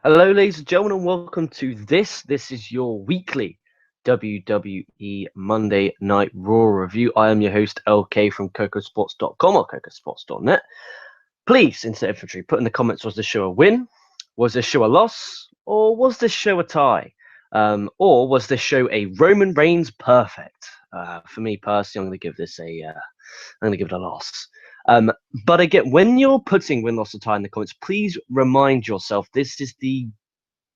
Hello, ladies and gentlemen, and welcome to this. This is your weekly WWE Monday Night Raw review. I am your host, LK from KocoSports.com or KocoSports.net. Please, instead of infantry, put in the comments, was this show a win? Was this show a loss? Or was this show a tie? Or was this show a Roman Reigns perfect? For me personally, I'm going to give this I'm going to give it a loss. Um, but again, when you're putting win, loss, or tie in the comments, please remind yourself this is the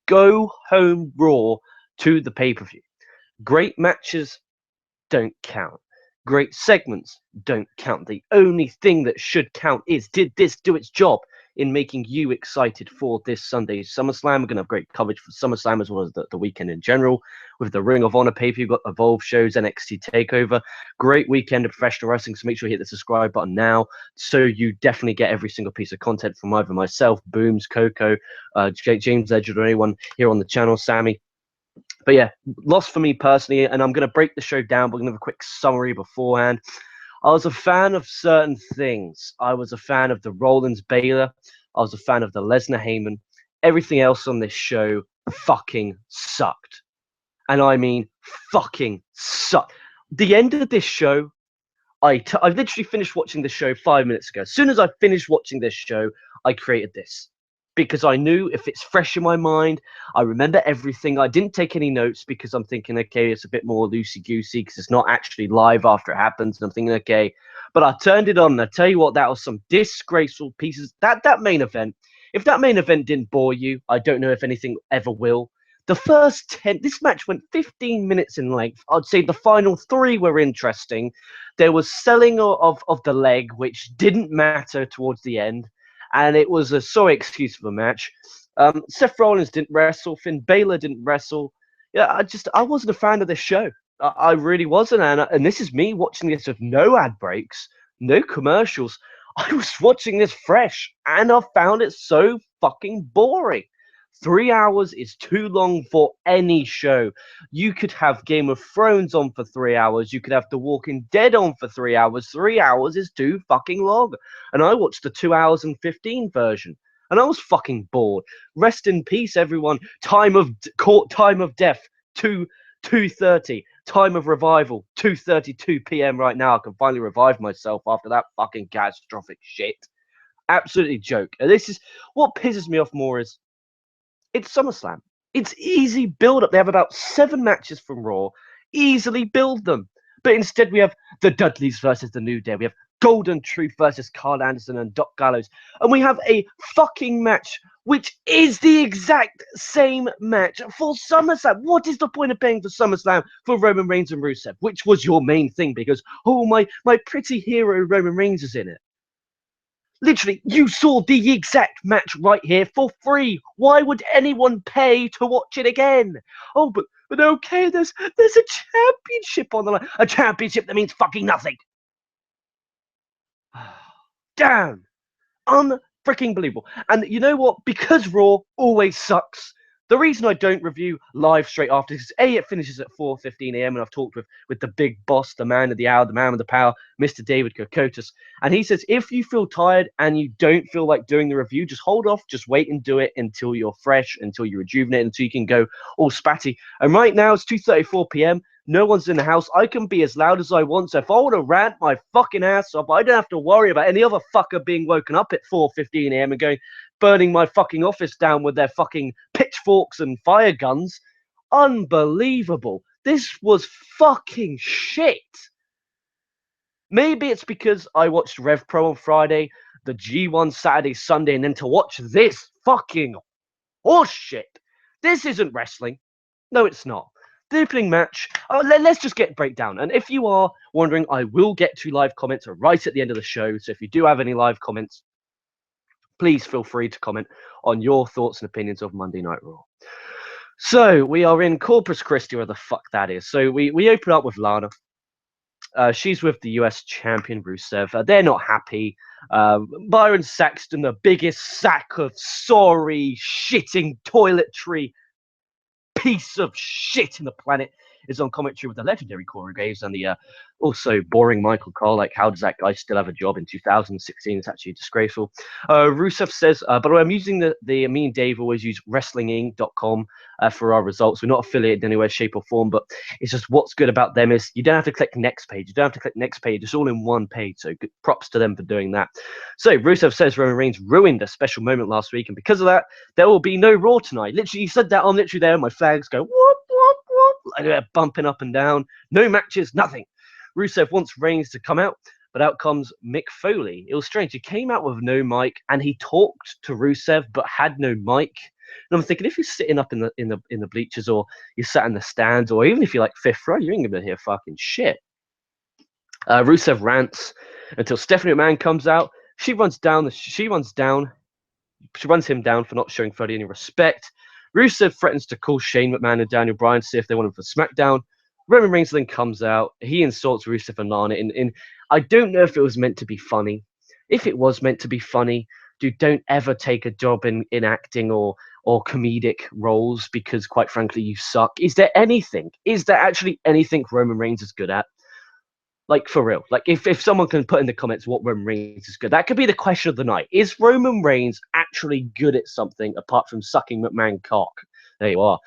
go home Raw to the pay per view. Great matches don't count. Great segments don't count. The only thing that should count is, did this do its job in making you excited for this Sunday's SummerSlam? We're going to have great coverage for SummerSlam as well as the weekend in general. With the Ring of Honor pay-per-view, you've got Evolve shows, NXT TakeOver. Great weekend of professional wrestling, so make sure you hit the subscribe button now so you definitely get every single piece of content from either myself, Booms, Coco, James Edgewood, or anyone here on the channel, Sammy. But yeah, loss for me personally, and I'm going to break the show down, but I'm going to have a quick summary beforehand. I was a fan of certain things. I was a fan of the Rollins Baylor. I was a fan of the Lesnar Heyman. Everything else on this show fucking sucked. And I mean fucking sucked. The end of this show, I literally finished watching the show 5 minutes ago. As soon as I finished watching this show, I created this. Because I knew if it's fresh in my mind, I remember everything. I didn't take any notes because I'm thinking, okay, it's a bit more loosey-goosey because it's not actually live after it happens. And I'm thinking, okay. But I turned it on, and I tell you what, that was some disgraceful pieces. That main event, if that main event didn't bore you, I don't know if anything ever will. The first 10, this match went 15 minutes in length. I'd say the final three were interesting. There was selling of the leg, which didn't matter towards the end. And it was a sorry excuse for the match. Seth Rollins didn't wrestle. Finn Balor didn't wrestle. Yeah, I wasn't a fan of this show. I really wasn't. And this is me watching this with no ad breaks, no commercials. I was watching this fresh, and I found it so fucking boring. 3 hours is too long for any show. You could have Game of Thrones on for 3 hours. You could have The Walking Dead on for 3 hours. 3 hours is too fucking long. And I watched the 2 hours and 15 version. And I was fucking bored. Rest in peace, everyone. Time of death, 2:30. Time of revival, 2:32 p.m. right now. I can finally revive myself after that fucking catastrophic shit. Absolutely joke. And this is what pisses me off more is it's SummerSlam. It's easy build up. They have about 7 matches from Raw. Easily build them. But instead we have the Dudleys versus the New Day. We have Golden Truth versus Carl Anderson and Doc Gallows. And we have a fucking match which is the exact same match for SummerSlam. What is the point of paying for SummerSlam for Roman Reigns and Rusev? Which was your main thing because, oh, my pretty hero Roman Reigns is in it. Literally, you saw the exact match right here for free. Why would anyone pay to watch it again? Oh, but okay, there's a championship on the line. A championship that means fucking nothing. Damn. Unfreaking believable. And you know what? Because Raw always sucks. The reason I don't review live straight after is A, it finishes at 4:15 a.m. and I've talked with the big boss, the man of the hour, the man with the power, Mr. David Kokotis. And he says, if you feel tired and you don't feel like doing the review, just hold off, just wait and do it until you're fresh, until you rejuvenate, until you can go all spatty. And right now it's 2:34 p.m. No one's in the house. I can be as loud as I want. So if I want to rant my fucking ass off, I don't have to worry about any other fucker being woken up at 4:15 a.m. and going, burning my fucking office down with their fucking pitchforks and fire guns. Unbelievable. This was fucking shit. Maybe it's because I watched Rev Pro on Friday, the G1 Saturday, Sunday, and then to watch this fucking horseshit. This isn't wrestling. No, it's not. The opening match, let's just get breakdown. And if you are wondering, I will get to live comments right at the end of the show. So if you do have any live comments, please feel free to comment on your thoughts and opinions of Monday Night Raw. So we are in Corpus Christi, where the fuck that is. So we open up with Lana. She's with the US champion Rusev. They're not happy. Byron Saxton, the biggest sack of sorry, shitting toiletry piece of shit in the planet, is on commentary with the legendary Corey Graves and the also boring Michael Cole. Like, how does that guy still have a job in 2016? It's actually disgraceful. Rusev says, by the way, I'm using the me and Dave always use WrestlingInc.com for our results. We're not affiliated in any way, shape, or form, but it's just what's good about them is you don't have to click next page. You don't have to click next page. It's all in one page. So good props to them for doing that. So Rusev says Roman Reigns ruined a special moment last week, and because of that, there will be no Raw tonight. Literally, he said that. I'm literally there. My flags go whoop whoop whoop, like they're bumping up and down. No matches, nothing. Rusev wants Reigns to come out, but out comes Mick Foley. It was strange. He came out with no mic, and he talked to Rusev, but had no mic. And I'm thinking, if you're sitting up in the bleachers, or you're sat in the stands, or even if you're like fifth row, you ain't gonna hear fucking shit. Rusev rants until Stephanie McMahon comes out. She runs him down for not showing Freddie any respect. Rusev threatens to call Shane McMahon and Daniel Bryan to see if they want him for SmackDown. Roman Reigns then comes out. He insults Rusev and Lana. I don't know if it was meant to be funny. If it was meant to be funny, dude, don't ever take a job in acting or comedic roles, because quite frankly, you suck. Is there actually anything Roman Reigns is good at? Like, for real. Like, if someone can put in the comments what Roman Reigns is good, that could be the question of the night. Is Roman Reigns actually good at something apart from sucking McMahon cock? There you are.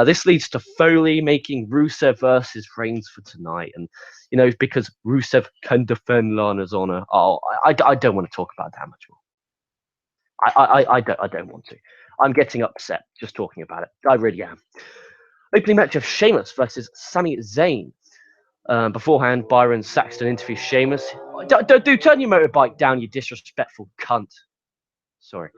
This leads to Foley making Rusev versus Reigns for tonight. And, because Rusev can defend Lana's honor. Oh, I don't want to talk about that much more. I don't want to. I'm getting upset just talking about it. I really am. Opening match of Sheamus versus Sami Zayn. Beforehand, Byron Saxton interviews Sheamus. Do turn your motorbike down, you disrespectful cunt. Sorry.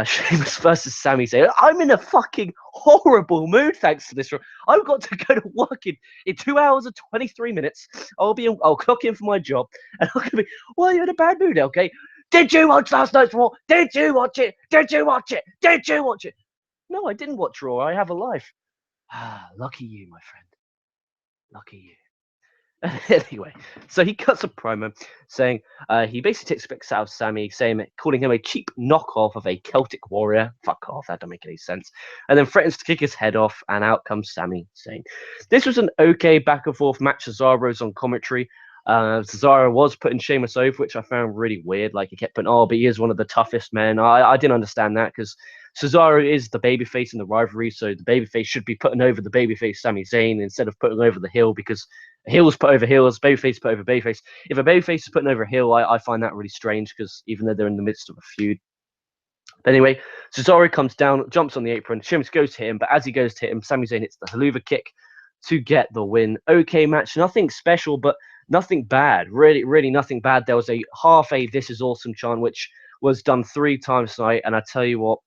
Sheamus versus Sami Zayn. I'm in a fucking horrible mood thanks to this. I've got to go to work in 2 hours and 23 minutes. I'll clock in for my job, and I'm gonna be. Well, you're in a bad mood, okay? Did you watch last night's Raw? Did you watch it? Did you watch it? Did you watch it? No, I didn't watch Raw. I have a life. Lucky you, my friend. Lucky you. Anyway, so he cuts a promo saying he basically takes pics out of Sammy, calling him a cheap knockoff of a Celtic warrior. Fuck off, that don't make any sense. And then threatens to kick his head off, and out comes Sammy saying, this was an okay back and forth match. Cesaro's on commentary. Cesaro was putting Sheamus over, which I found really weird. Like, he kept putting, but he is one of the toughest men. I didn't understand that, because Cesaro is the babyface in the rivalry, so the babyface should be putting over the babyface Sami Zayn instead of putting over the heel, because heels put over heels, babyface put over babyface. If a babyface is putting over a heel, I find that really strange, because even though they're in the midst of a feud. But anyway, Cesaro comes down, jumps on the apron, Sheamus goes to hit him, but as he goes to hit him, Sami Zayn hits the haluva kick to get the win. Okay match, nothing special, but nothing bad. Really, really nothing bad. There was a half a "This is awesome" chant, which was done 3 times tonight, and I tell you what,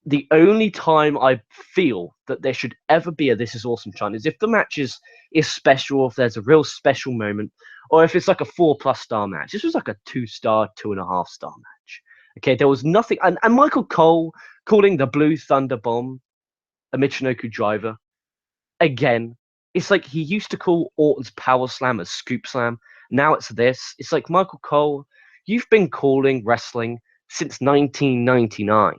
the only time I feel that there should ever be a "This is awesome" chant is if the match is special, if there's a real special moment, or if it's like a 4+ star match. This was like a 2-star, 2.5 star match. Okay, there was nothing, and Michael Cole calling the Blue Thunder Bomb a Michinoku driver. Again, it's like he used to call Orton's Power Slam a Scoop Slam. Now it's this. It's like, Michael Cole, you've been calling wrestling since 1999,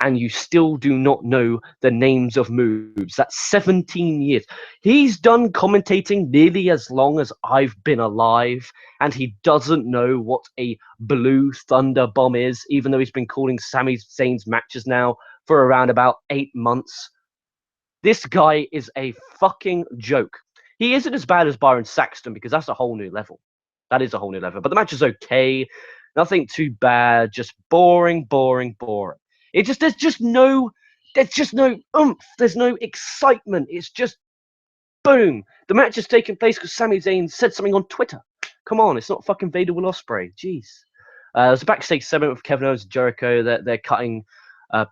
and you still do not know the names of moves. That's 17 years. He's done commentating nearly as long as I've been alive, and he doesn't know what a Blue Thunder Bomb is, even though he's been calling Sami Zayn's matches now for around about 8 months. This guy is a fucking joke. He isn't as bad as Byron Saxton, because that's a whole new level. That is a whole new level. But the match is okay. Nothing too bad. Just boring, boring, boring. There's just no oomph. There's no excitement. It's just boom. The match is taking place because Sami Zayn said something on Twitter. Come on, it's not fucking Vader Will Ospreay. Jeez. There's a backstage segment with Kevin Owens and Jericho. They're cutting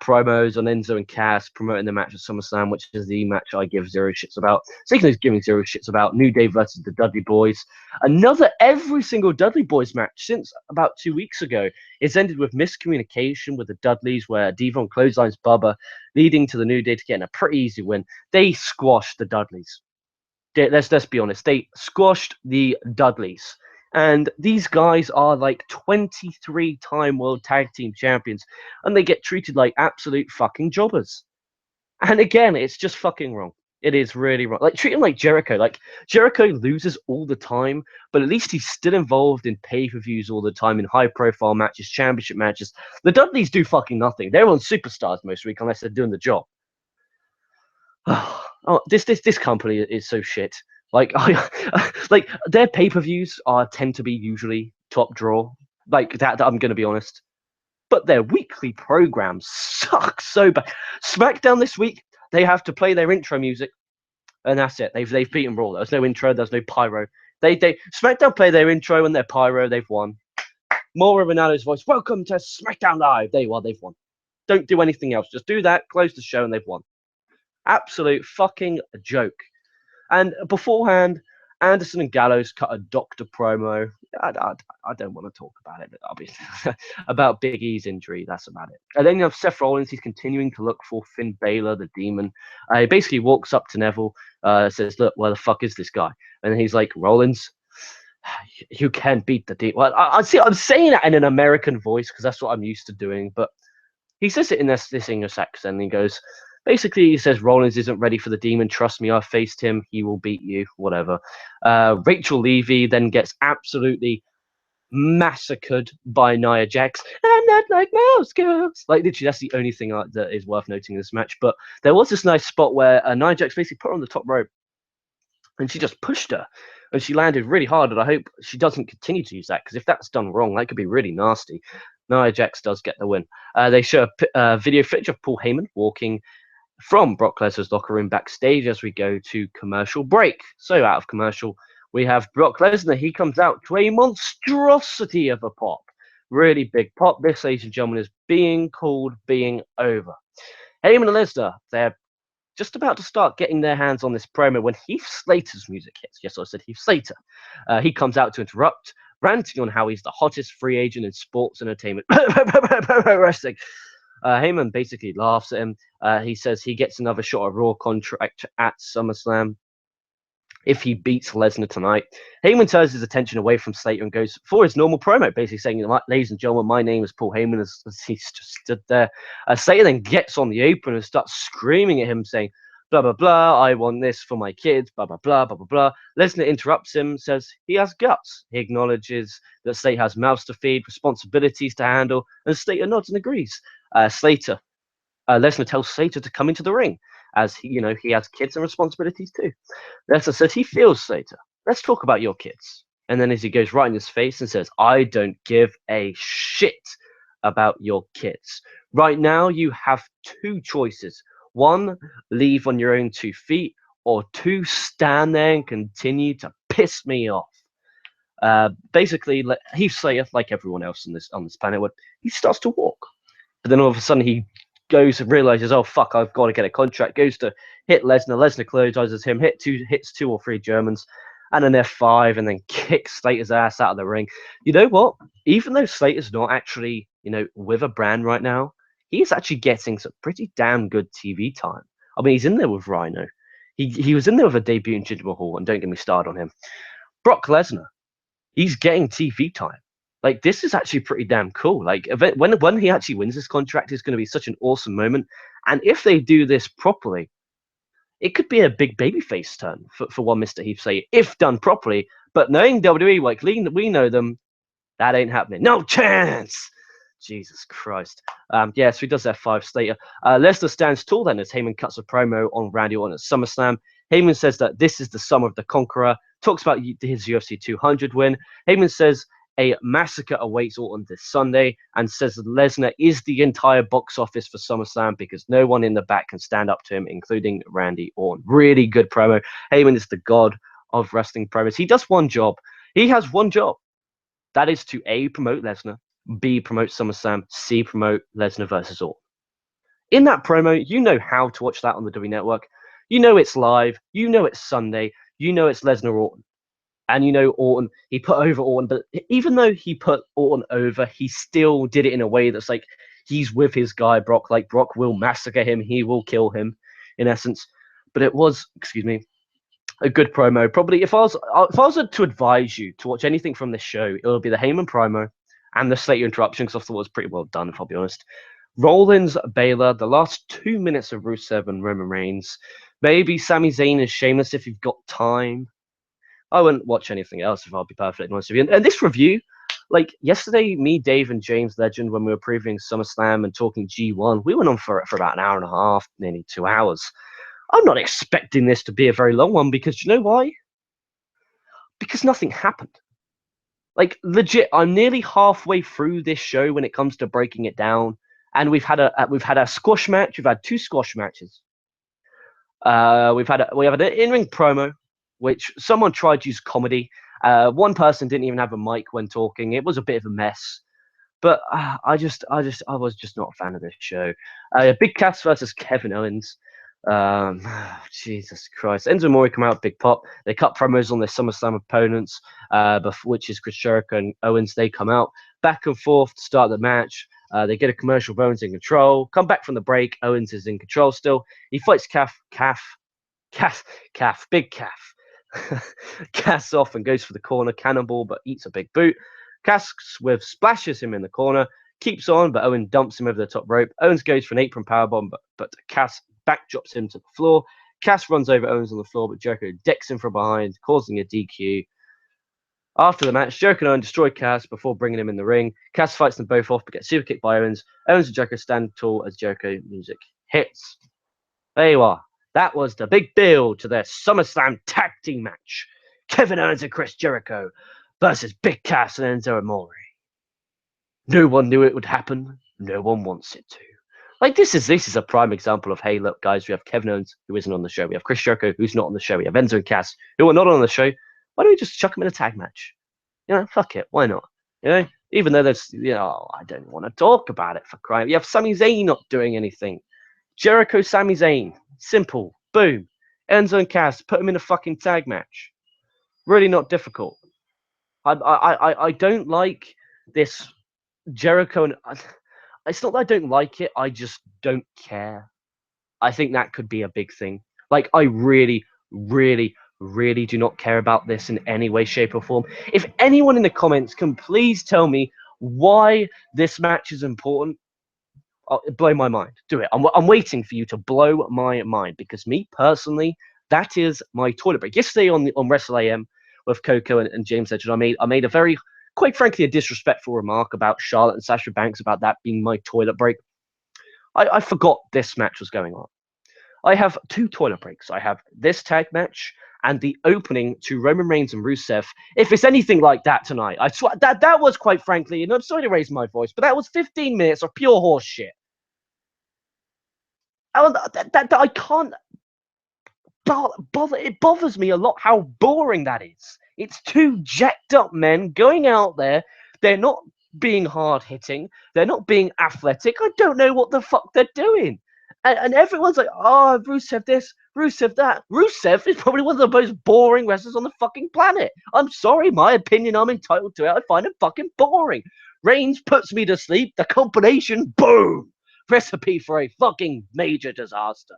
promos on Enzo and Cass, promoting the match at SummerSlam, which is the match I give 0 shits about. Speaking of giving 0 shits about, New Day versus the Dudley Boys. Another every single Dudley Boys match since about 2 weeks ago is ended with miscommunication with the Dudleys, where Devon clotheslines Bubba, leading to the New Day to getting a pretty easy win. They squashed the Dudleys. Let's be honest. They squashed the Dudleys. And these guys are like 23-time World Tag Team Champions, and they get treated like absolute fucking jobbers. And again, it's just fucking wrong. It is really wrong. Like treat him like Jericho. Like Jericho loses all the time, but at least he's still involved in pay-per-views all the time, in high-profile matches, championship matches. The Dudleys do fucking nothing. They're on Superstars most week unless they're doing the job. Oh, this company is so shit. Like like their pay-per-views tend to be usually top draw. Like that I'm going to be honest. But their weekly programs suck so bad. SmackDown this week, they have to play their intro music, and that's it. They've beaten Raw. There's no intro. There's no pyro. They SmackDown play their intro and their pyro. They've won. Mauro Ranallo's voice. Welcome to SmackDown Live. They've won. Don't do anything else. Just do that. Close the show, and they've won. Absolute fucking joke. And beforehand, Anderson and Gallows cut a doctor promo. I don't want to talk about it, obviously. About Big E's injury. That's about it. And then you have Seth Rollins. He's continuing to look for Finn Balor, the demon. He basically walks up to Neville, says, look, where the fuck is this guy? And he's like, Rollins, you can't beat the demon. Well, I'm saying that in an American voice because that's what I'm used to doing. But he says it in this English accent. And he goes, basically, he says Rollins isn't ready for the demon. Trust me, I've faced him. He will beat you, whatever. Rachel Levy then gets absolutely massacred by Nia Jax. I'm not like most girls. Like, literally, that's the only thing that is worth noting in this match. But there was this nice spot where Nia Jax basically put her on the top rope. And she just pushed her. And she landed really hard. And I hope she doesn't continue to use that. Because if that's done wrong, that could be really nasty. Nia Jax does get the win. They show a video footage of Paul Heyman walking from Brock Lesnar's locker room backstage as we go to commercial break. So out of commercial, we have Brock Lesnar. He comes out to a monstrosity of a pop. Really big pop. This, ladies and gentlemen, is being called being over. Heyman and Lesnar, they're just about to start getting their hands on this promo when Heath Slater's music hits. Yes, I said Heath Slater. He comes out to interrupt, ranting on how he's the hottest free agent in sports entertainment wrestling. Heyman basically laughs at him. He says he gets another shot of Raw contract at SummerSlam if he beats Lesnar tonight. Heyman turns his attention away from Slater and goes for his normal promo, basically saying, ladies and gentlemen, my name is Paul Heyman, as he's just stood there. Slater then gets on the apron and starts screaming at him, saying, blah, blah, blah, I want this for my kids, blah, blah, blah, blah, blah, blah. Lesnar interrupts him, says he has guts. He acknowledges that Slater has mouths to feed, responsibilities to handle, and Slater nods and agrees. Lesnar tells Slater to come into the ring, as he has kids and responsibilities too. Lesnar says he feels Slater. Let's talk about your kids. And then as he goes right in his face and says, I don't give a shit about your kids. Right now, you have two choices. One, leave on your own 2 feet, or 2, stand there and continue to piss me off. Basically, Heath Slater, like everyone else on this planet, he starts to walk. But then all of a sudden he goes and realizes, oh fuck, I've got to get a contract. Goes to hit Lesnar. Lesnar clotheslines him. Hits 2 or 3 Germans, and an F5, and then kicks Slater's ass out of the ring. You know what? Even though Slater's not actually with a brand right now, he's actually getting some pretty damn good TV time. I mean, he's in there with Rhino. He was in there with a debut in Jinder Mahal, and don't get me started on him. Brock Lesnar, he's getting TV time. Like, this is actually pretty damn cool. Like, when he actually wins this contract, it's going to be such an awesome moment. And if they do this properly, it could be a big babyface turn for one Mr. Heath Slater, if done properly. But knowing WWE, like we know them, that ain't happening. No chance! Jesus Christ. So he does F5 Slater. Lesnar stands tall then as Heyman cuts a promo on Randy Orton at SummerSlam. Heyman says that this is the summer of the Conqueror. Talks about his UFC 200 win. Heyman says a massacre awaits Orton this Sunday, and says that Lesnar is the entire box office for SummerSlam because no one in the back can stand up to him, including Randy Orton. Really good promo. Heyman is the god of wrestling promos. He does one job. He has one job. That is to A, promote Lesnar, B, promote SummerSlam, C, promote Lesnar versus Orton. In that promo, you know how to watch that on the WWE Network. You know it's live. You know it's Sunday. You know it's Lesnar Orton. And Orton, he put over Orton, but even though he put Orton over, he still did it in a way that's like he's with his guy Brock. Like, Brock will massacre him, he will kill him, in essence. But it was, a good promo. Probably, if I was to advise you to watch anything from this show, it would be the Heyman promo and the Slater interruption, because I thought it was pretty well done, if I'll be honest. Rollins, Baylor, the last 2 minutes of Rusev and Roman Reigns. Maybe Sami Zayn and Sheamus if you've got time. I wouldn't watch anything else if I'll be perfectly honest with you. And this review, like yesterday, me, Dave, and James Legend, when we were previewing SummerSlam and talking G1, we went on for about an hour and a half, nearly 2 hours. I'm not expecting this to be a very long one because you know why? Because nothing happened. Like legit, I'm nearly halfway through this show when it comes to breaking it down, and we've had a squash match. We've had two squash matches. We have an in-ring promo, which someone tried to use comedy. One person didn't even have a mic when talking. It was a bit of a mess. But I was just not a fan of this show. Big Cass versus Kevin Owens. Jesus Christ. Enzo and Mori come out, big pop. They cut promos on their SummerSlam opponents, which is Chris Jericho and Owens. They come out back and forth to start the match. They get a commercial. Owens in control. Come back from the break. Owens is in control still. He fights Big Calf. Cass off and goes for the corner cannonball, but eats a big boot. Cass with splashes him in the corner, keeps on, but Owen dumps him over the top rope. Owens goes for an apron powerbomb, but Cass backdrops him to the floor. Cass runs over Owens on the floor, but Jericho decks him from behind, causing a DQ. After the match, Jericho and Owens destroy Cass before bringing him in the ring. Cass fights them both off, but gets super kicked by Owens. Owens and Jericho stand tall as Jericho music hits. There you are. That was the big build to their SummerSlam tag team match. Kevin Owens and Chris Jericho versus Big Cass and Enzo Amore. No one knew it would happen. No one wants it to. Like this is a prime example of, hey, look, guys, we have Kevin Owens who isn't on the show. We have Chris Jericho who's not on the show. We have Enzo and Cass who are not on the show. Why don't we just chuck them in a tag match? Fuck it. Why not? Even though there's, I don't want to talk about it for crying. You have Sami Zayn not doing anything. Jericho, Sami Zayn. Simple. Boom. Enzo and Cass, put them in a fucking tag match. Really not difficult. I don't like this Jericho and it's not that I don't like it, I just don't care. I think that could be a big thing. Like I really, really, really do not care about this in any way, shape, or form. If anyone in the comments can please tell me why this match is important, blow my mind. Do it. I'm waiting for you to blow my mind because me personally, that is my toilet break. Yesterday on Wrestle AM with Coco and James Legend, I made a very, quite frankly, a disrespectful remark about Charlotte and Sasha Banks about that being my toilet break. I forgot this match was going on. I have two toilet breaks. I have this tag match and the opening to Roman Reigns and Rusev. If it's anything like that tonight, I swear that was quite frankly, and I'm sorry to raise my voice, but that was 15 minutes of pure horse shit. That I can't bother. It bothers me a lot how boring that is. It's two jacked up men going out there. They're not being hard hitting. They're not being athletic. I don't know what the fuck they're doing. And everyone's like, oh, Rusev this, Rusev that. Rusev is probably one of the most boring wrestlers on the fucking planet. I'm sorry, my opinion, I'm entitled to it. I find it fucking boring. Reigns puts me to sleep. The combination, boom. Recipe for a fucking major disaster.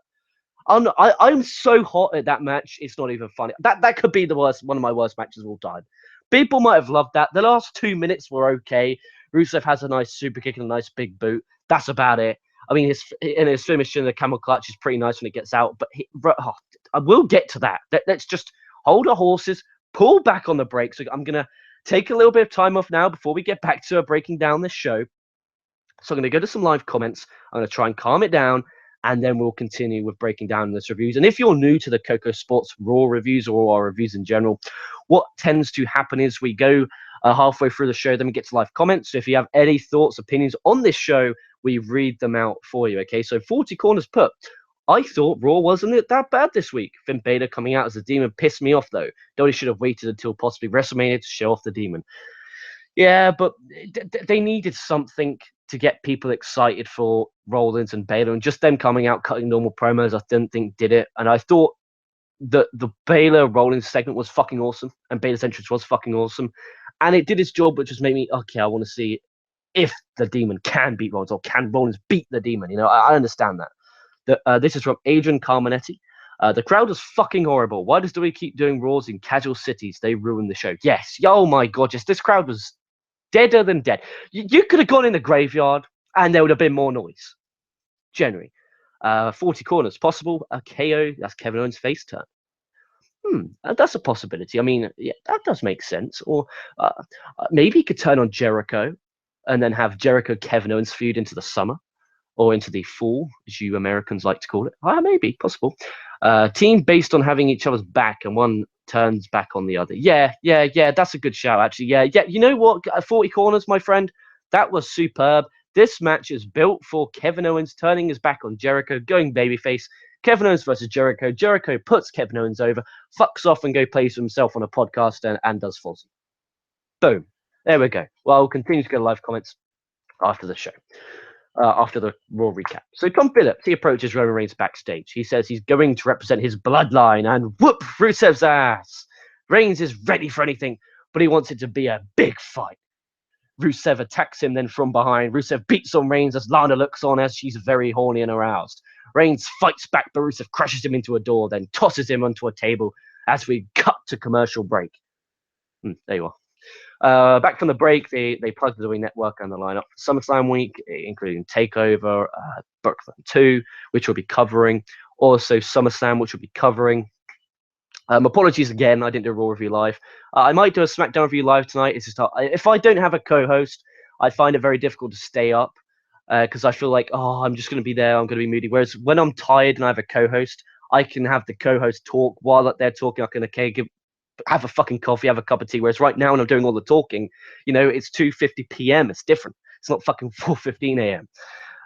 I'm so hot at that match. It's not even funny. That could be one of my worst matches of all time. People might have loved that. The last 2 minutes were okay. Rusev has a nice super kick and a nice big boot. That's about it. I mean, his finish in the camel clutch is pretty nice when it gets out. But I will get to that. Let's just hold our horses, pull back on the brakes. I'm gonna take a little bit of time off now before we get back to breaking down this show. So I'm going to go to some live comments. I'm going to try and calm it down, and then we'll continue with breaking down this reviews. And if you're new to the KocoSports Raw reviews or our reviews in general, what tends to happen is we go halfway through the show, then we get to live comments. So if you have any thoughts, opinions on this show, we read them out for you. Okay, so 40 Corners put, I thought Raw wasn't that bad this week. Finn Balor coming out as a demon pissed me off, though. Donnie should have waited until possibly WrestleMania to show off the demon. Yeah, but they needed something to get people excited for Rollins and Balor, and just them coming out cutting normal promos, I didn't think did it. And I thought that the Balor Rollins segment was fucking awesome, and Balor's entrance was fucking awesome, and it did its job, but just made me okay. I want to see if the Demon can beat Rollins, or can Rollins beat the Demon. I understand that. This is from Adrian Carmonetti. The crowd was fucking horrible. Why does WWE keep doing Raws in casual cities? They ruined the show. Yes. Oh my god, this crowd was deader than dead. You could have gone in the graveyard and there would have been more noise. Generally, 40 corners possible. A KO. That's Kevin Owens' face turn. That's a possibility. I mean, yeah, that does make sense. Or maybe he could turn on Jericho, and then have Jericho Kevin Owens feud into the summer, or into the fall, as you Americans like to call it. Maybe possible. Team based on having each other's back, and one turns back on the other. Yeah. That's a good shout, actually. Yeah. You know what? 40 corners, my friend. That was superb. This match is built for Kevin Owens turning his back on Jericho, going babyface. Kevin Owens versus Jericho. Jericho puts Kevin Owens over, fucks off and go plays for himself on a podcast and does Fozzy. Boom. There we go. Well, we'll continue to get live comments after the show. After the Raw recap. So Tom Phillips, he approaches Roman Reigns backstage. He says he's going to represent his bloodline and whoop Rusev's ass. Reigns is ready for anything, but he wants it to be a big fight. Rusev attacks him then from behind. Rusev beats on Reigns as Lana looks on as she's very horny and aroused. Reigns fights back, but Rusev crushes him into a door, then tosses him onto a table as we cut to commercial break. There you are. Back from the break, they plugged the WWE Network and the lineup for SummerSlam week, including TakeOver, Brooklyn 2, which we'll be covering. Also SummerSlam, which we'll be covering. Apologies again, I didn't do a Raw review live. I might do a SmackDown review live tonight. It's just if I don't have a co-host, I find it very difficult to stay up because I feel like, I'm just going to be there, I'm going to be moody. Whereas when I'm tired and I have a co-host, I can have the co-host talk while they're talking. I can have a fucking coffee, have a cup of tea. Whereas right now when I'm doing all the talking, it's 2:50 p.m. It's different. It's not fucking 4:15 a.m.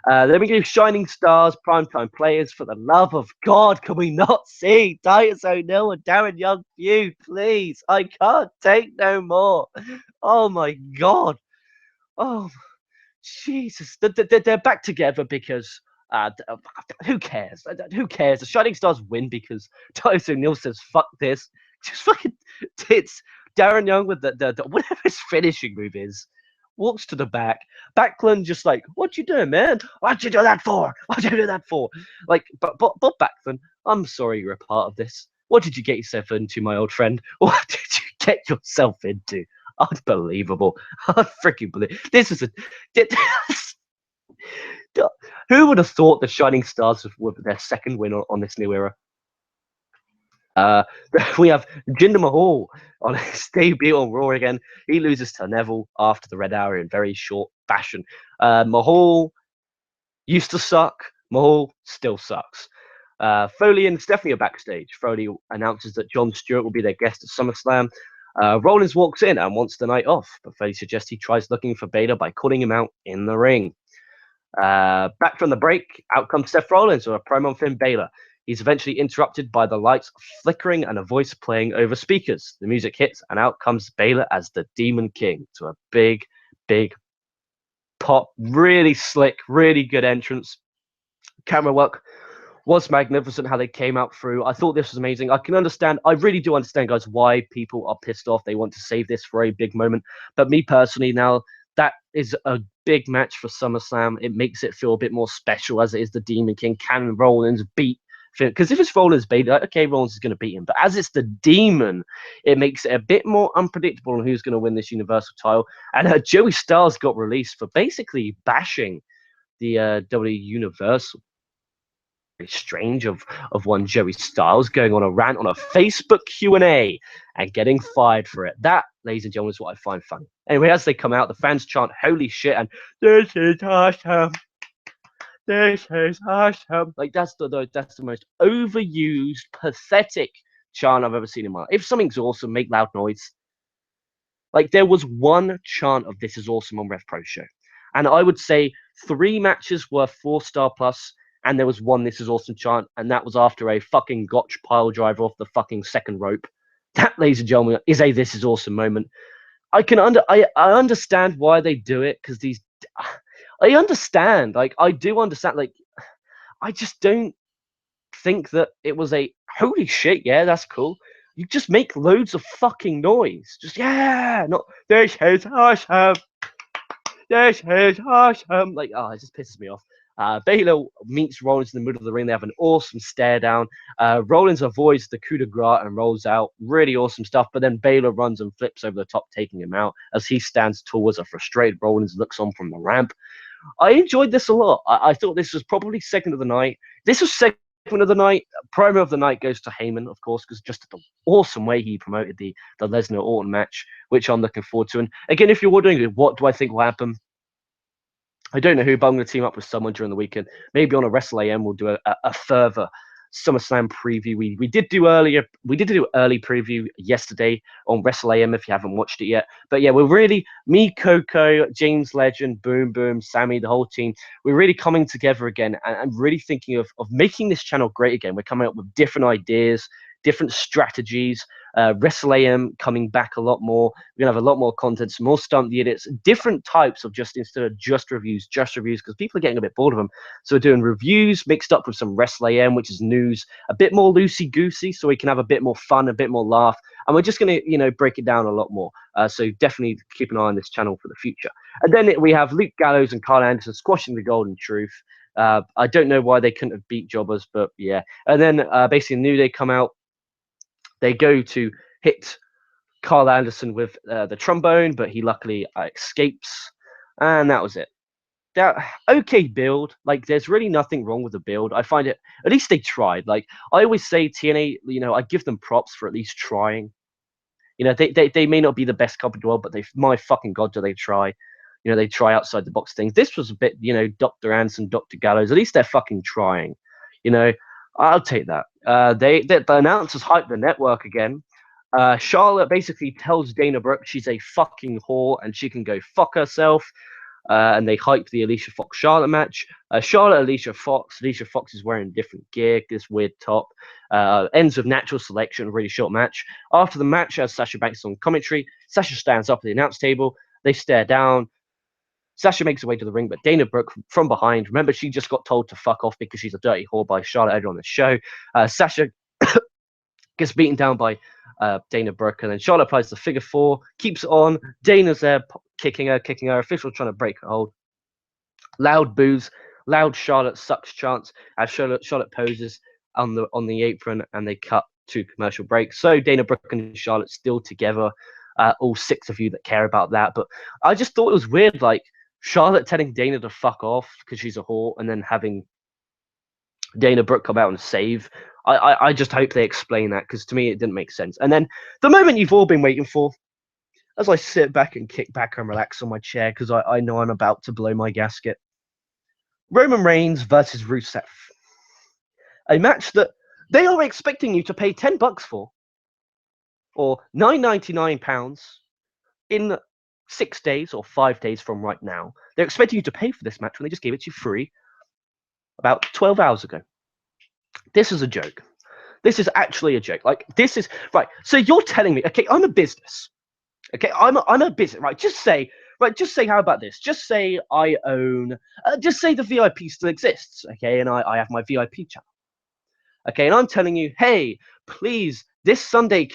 Then we do Shining Stars, Primetime Players. For the love of God, can we not see Titus O'Neil and Darren Young feud, please? I can't take no more. Oh my God. Oh, Jesus. They're back together because who cares? Who cares? The Shining Stars win because Titus O'Neil says, fuck this. Just fucking tits. Darren Young with the whatever his finishing move is. Walks to the back. Backlund just like, what you doing, man? What'd you do that for? What'd you do that for? Like, but Backlund, I'm sorry you're a part of this. What did you get yourself into, my old friend? What did you get yourself into? Unbelievable. I freaking believe this is who would have thought the Shining Stars with their second win on this new era? We have Jinder Mahal on his debut on Raw again. He loses to Neville after the Red Hour in very short fashion. Mahal used to suck. Mahal still sucks. Foley and Stephanie are backstage. Foley announces that Jon Stewart will be their guest at SummerSlam. Rollins walks in and wants the night off, but Foley suggests he tries looking for Baylor by calling him out in the ring. Back from the break, out comes Seth Rollins with a promo on Finn Balor. He's eventually interrupted by the lights flickering and a voice playing over speakers. The music hits, and out comes Baylor as the Demon King to a big, big pop. Really slick, really good entrance. Camera work was magnificent how they came out through. I thought this was amazing. I really do understand, guys, why people are pissed off. They want to save this for a big moment. But me personally, now, that is a big match for SummerSlam. It makes it feel a bit more special as it is the Demon King. Can Rollins beat? Because if it's Rollins, baby, like, okay, Rollins is going to beat him. But as it's the Demon, it makes it a bit more unpredictable on who's going to win this Universal title. And Joey Styles got released for basically bashing the WWE Universal. Very strange of one Joey Styles going on a rant on a Facebook Q&A and getting fired for it. That, ladies and gentlemen, is what I find funny. Anyway, as they come out, the fans chant, holy shit, and this is awesome. This is awesome. Like, that's the most overused, pathetic chant I've ever seen in my life. If something's awesome, make loud noise. Like, there was one chant of this is awesome on Rev Pro Show. And I would say 3 matches were 4-star plus, and there was one this is awesome chant, and that was after a fucking gotch pile driver off the fucking second rope. That, ladies and gentlemen, is a this is awesome moment. I understand why they do it, because I understand. Like, I do understand. Like, I just don't think that it was a holy shit. Yeah, that's cool. You just make loads of fucking noise. Just not this is awesome. This is awesome. Like, it just pisses me off. Baylor meets Rollins in the middle of the ring. They have an awesome stare down. Rollins avoids the coup de grace and rolls out. Really awesome stuff. But then Baylor runs and flips over the top, taking him out as he stands tall as a frustrated Rollins looks on from the ramp. I enjoyed this a lot. I thought this was probably second of the night. This was second of the night. Primer of the night goes to Heyman, of course, because just the awesome way he promoted the Lesnar Orton match, which I'm looking forward to. And again, if you're wondering what do I think will happen, I don't know who, but I'm going to team up with someone during the weekend. Maybe on a Wrestle AM, we'll do a further SummerSlam preview. We did do earlier. We did do early preview yesterday on Wrestle AM if you haven't watched it yet. But yeah, we're really me, Coco, James Legend, Boom Boom, Sammy, the whole team. We're really coming together again and really thinking of making this channel great again. We're coming up with different ideas, different strategies. Wrestle AM coming back a lot more. We're gonna have a lot more content, some more stunt edits, different types of just instead of just reviews, because people are getting a bit bored of them. So we're doing reviews mixed up with some Wrestle AM, which is news, a bit more loosey goosey, so we can have a bit more fun, a bit more laugh, and we're just gonna break it down a lot more. So definitely keep an eye on this channel for the future. And then we have Luke Gallows and Carl Anderson squashing the Golden Truth. I don't know why they couldn't have beat Jobbers, but yeah. And then basically New Day come out. They go to hit Carl Anderson with the trombone, but he luckily escapes, and that was it. That okay build. Like, there's really nothing wrong with the build. I find it. At least they tried. Like I always say, TNA. I give them props for at least trying. They may not be the best company in the world, but my fucking god, do they try? They try outside the box things. This was a bit, Dr. Anderson, Dr. Gallows. At least they're fucking trying. I'll take that. The announcers hype the network again. Charlotte basically tells Dana Brooke she's a fucking whore and she can go fuck herself. And they hype the Alicia Fox Charlotte match. Charlotte, Alicia Fox. Alicia Fox is wearing different gear, this weird top. Ends with natural selection, really short match. After the match, as Sasha Banks on commentary, Sasha stands up at the announce table. They stare down. Sasha makes her way to the ring, but Dana Brooke from behind. Remember, she just got told to fuck off because she's a dirty whore by Charlotte earlier on the show. Sasha gets beaten down by Dana Brooke, and then Charlotte applies the figure four, keeps it on. Dana's there kicking her. Official trying to break her hold. Loud boos, loud Charlotte sucks chants as Charlotte poses on the apron, and they cut to commercial break. So Dana Brooke and Charlotte still together. All six of you that care about that, but I just thought it was weird, like Charlotte telling Dana to fuck off because she's a whore, and then having Dana Brooke come out and save. I just hope they explain that, because to me it didn't make sense. And then the moment you've all been waiting for, as I sit back and kick back and relax on my chair because I know I'm about to blow my gasket. Roman Reigns versus Rusev. A match that they are expecting you to pay $10 for, or £9.99 in 6 days or 5 days from right now. They're expecting you to pay for this match when they just gave it to you free about 12 hours ago. This is a joke. This is actually a joke. Like, this is right. So you're telling me, okay, I'm a business. Okay, I'm a business, right? Just say, how about this? Just say I own, just say the VIP still exists, okay, and I have my VIP channel. Okay, and I'm telling you, hey, please, this Saturday,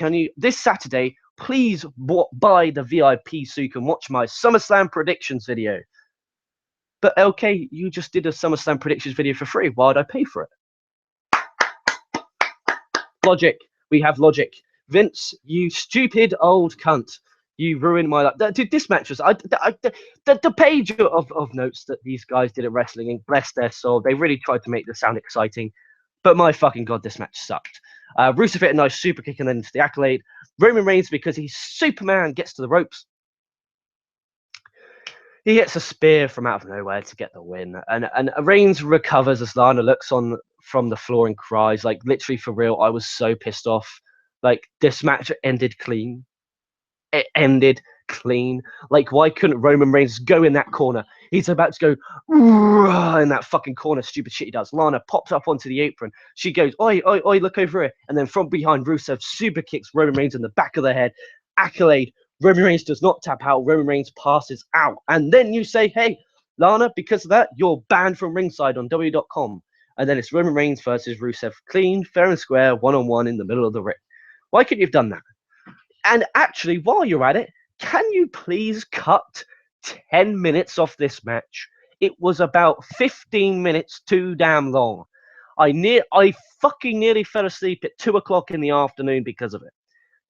please buy the VIP so you can watch my SummerSlam predictions video. But okay, you just did a SummerSlam predictions video for free. Why would I pay for it? Logic. We have logic. Vince, you stupid old cunt. You ruined my life. Dude, this match was... the page of notes that these guys did at Wrestling Inc., bless their soul, they really tried to make this sound exciting. But my fucking god, this match sucked. Rusev hit a nice super kick and then into the accolade. Roman Reigns, because he's Superman, gets to the ropes. He gets a spear from out of nowhere to get the win. And Reigns recovers as Lana looks on from the floor and cries. Like, literally, for real, I was so pissed off. Like, this match ended clean. It ended clean. Like, why couldn't Roman Reigns go in that corner? He's about to go in that fucking corner. Stupid shit he does. Lana pops up onto the apron. She goes, oi, oi, oi, look over here. And then from behind, Rusev super kicks Roman Reigns in the back of the head. Accolade. Roman Reigns does not tap out. Roman Reigns passes out. And then you say, hey, Lana, because of that, you're banned from ringside on WWE.com. And then it's Roman Reigns versus Rusev. Clean, fair and square, one-on-one in the middle of the ring. Why couldn't you have done that? And actually, while you're at it, can you please cut 10 minutes off this match? It was about 15 minutes too damn long. I fucking nearly fell asleep at 2 o'clock in the afternoon because of it.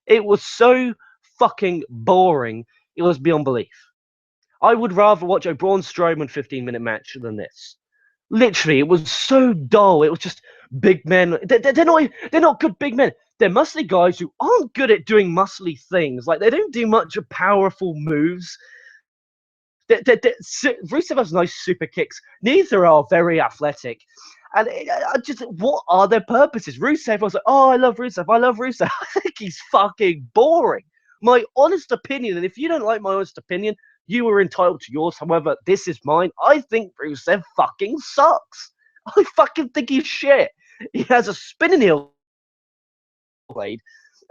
It was so fucking boring. It was beyond belief. I would rather watch a Braun Strowman 15-minute match than this. Literally, it was so dull. It was just big men. They're not good big men. They're muscly guys who aren't good at doing muscly things. Like, they don't do much of powerful moves. Rusev has nice super kicks. Neither are very athletic. And what are their purposes? Rusev was like, oh, I love Rusev. I love Rusev. I think he's fucking boring. My honest opinion, and if you don't like my honest opinion, you are entitled to yours. However, this is mine. I think Rusev fucking sucks. I fucking think he's shit. He has a spinning heel blade.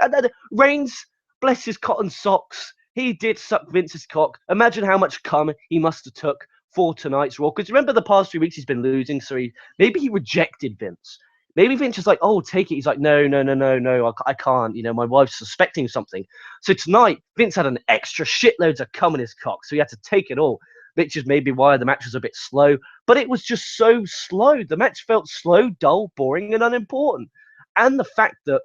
And then Reigns, bless his cotton socks, he did suck Vince's cock. Imagine how much cum he must have took for tonight's Raw. Because remember, the past 3 weeks he's been losing, so maybe he rejected Vince. Maybe Vince is like, oh, take it. He's like, no, I can't. You know, my wife's suspecting something. So tonight, Vince had an extra shitloads of cum in his cock, so he had to take it all, which is maybe why the match was a bit slow. But it was just so slow. The match felt slow, dull, boring, and unimportant. And the fact that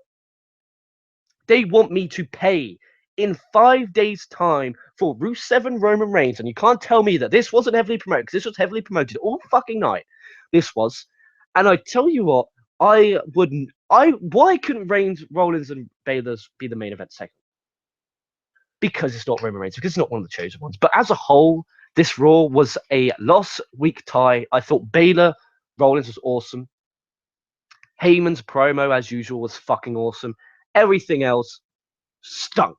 they want me to pay in 5 days' time for Rusev and Roman Reigns, and you can't tell me that this wasn't heavily promoted, because this was heavily promoted all fucking night. This was. And I tell you what, why couldn't Reigns, Rollins, and Baylor's be the main event segment? Because it's not Roman Reigns, because it's not one of the chosen ones. But as a whole, this Raw was a lost week tie. I thought Baylor, Rollins was awesome. Heyman's promo, as usual, was fucking awesome. Everything else stunk.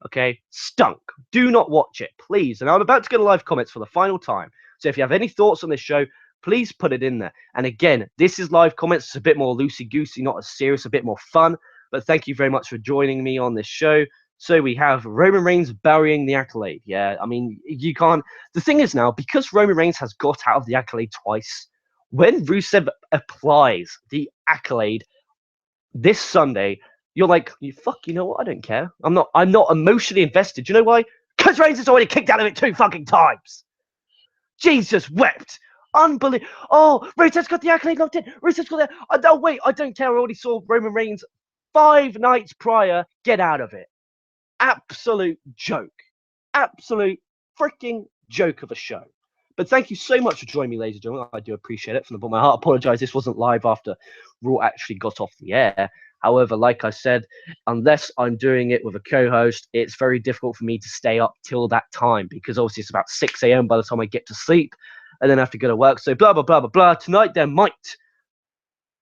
Okay? Stunk. Do not watch it, please. And I'm about to get a live comments for the final time. So if you have any thoughts on this show, please put it in there. And again, this is live comments. It's a bit more loosey-goosey, not as serious, a bit more fun. But thank you very much for joining me on this show. So we have Roman Reigns burying the Accolade. Yeah, I mean, you can't... The thing is now, because Roman Reigns has got out of the Accolade twice, when Rusev applies the Accolade this Sunday, you're like, you know what? I don't care. I'm not emotionally invested. Do you know why? Because Reigns has already kicked out of it 2 fucking times. Jesus wept. Unbelievable. Oh, Rusev's got the Accolade locked in. Rusev's got that. Oh, wait, I don't care. I already saw Roman Reigns 5 nights prior get out of it. Absolute joke. Absolute freaking joke of a show. But thank you so much for joining me, ladies and gentlemen. I do appreciate it from the bottom of my heart. I apologize, this wasn't live after Raw actually got off the air. However, like I said, unless I'm doing it with a co-host, it's very difficult for me to stay up till that time, because obviously it's about 6 a.m. by the time I get to sleep and then I have to go to work. So blah, blah, blah, blah, blah. Tonight there might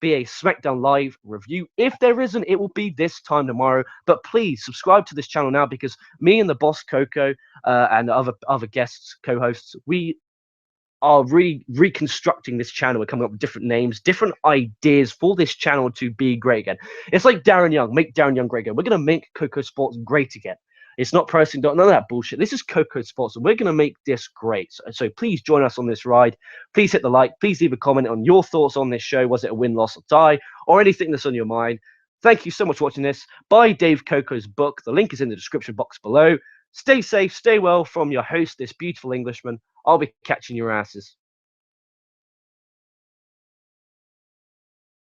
be a SmackDown Live review. If there isn't, it will be this time tomorrow. But please subscribe to this channel now, because me and the boss Coco and other guests, co-hosts, we are reconstructing this channel. We're coming up with different names, different ideas for this channel to be great again. It's like Darren Young, make Darren Young great again. We're going to make KocoSports great again. It's not pricing, none of that bullshit. This is KocoSports, and we're going to make this great. So please join us on this ride. Please hit the like. Please leave a comment on your thoughts on this show. Was it a win, loss, or tie, or anything that's on your mind? Thank you so much for watching this. Buy Dave Coco's book. The link is in the description box below. Stay safe, stay well from your host, this beautiful Englishman. I'll be catching your asses.